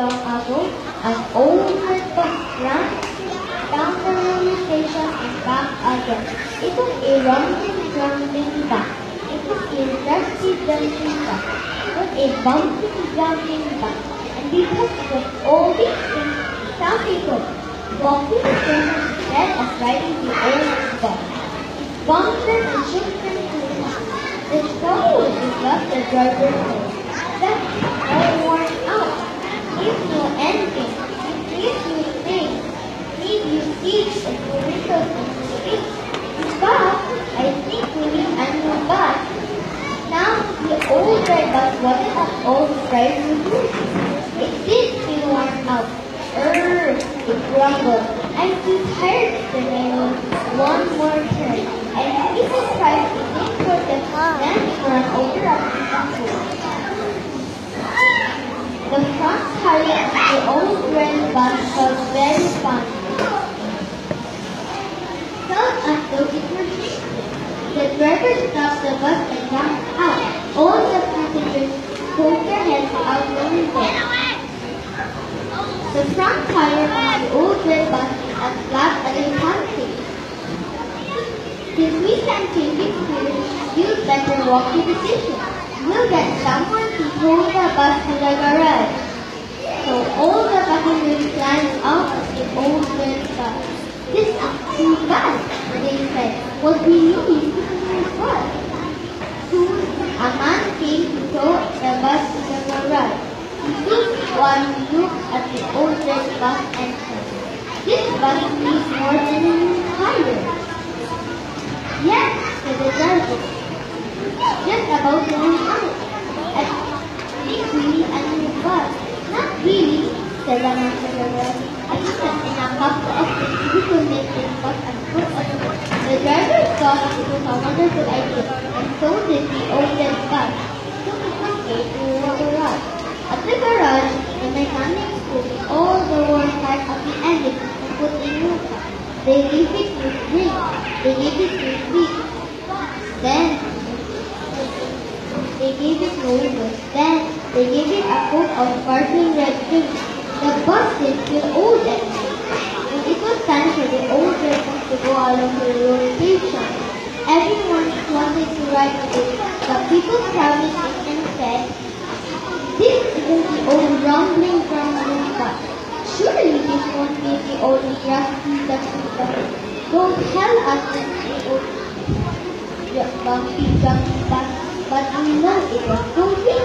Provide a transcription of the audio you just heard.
long ago, an old red bus ran down the railway station and back again. It was a rumbling bus. It was a rusty dumping bus. It was a bumpy jumping bus. And because it was all these things, some people walking the station instead of riding the old bus. It bumped them and shook them to the ground. The trouble was because the driver said, "That's all worn out. If you anything, if you think, need you seats and the windows and the streets. But I think we need a new bus." Now the old red bus wasn't at all surprised with this. It did feel worn out. It grumbled. "I'm too tired, Mr. Manuel. One more turn." And he was trying to think for the then to run over a piece of wood. The front tire of the old red bus felt very funny. Felt as though it were shaking. The driver stopped the bus and jumped out. All the passengers poked their heads out the window. The front tire of the old red bus is as flat as a pancake. Since we can't take it here, you'd better walk to the station. We'll get someone to tow the bus to the garage. So all the passengers climbed out of the old red bus. "This is too fast," they said. "What we need is a new bus." Soon, a man came to tow the bus to the garage. He took one look at the old red bus and said, "This bus needs more than a new tire." "Yes," said the driver. "Just about to run out. I think we need a new bus." "Not really," said the man to the driver. "I think that in a couple of weeks we could make this bus and put on the road." The driver thought it was a wonderful idea, and so did the old red bus. So it was made to the garage. At the garage, the mechanics took all the worn parts of the engine and put in new parts. They gave it new springs. They gave it new wheels. Then they gave it new windows. Then they gave it a coat of sparkling red paint. The bus did feel old and new. When it was time for the old red bus to go along to the railway station, everyone wanted to ride it. The people crowded in and said, "This isn't the old rumbling bus. Surely this won't be the old rusty dusty bus. Don't tell us it's the old bumpy jumpy bus, but we know it was so big."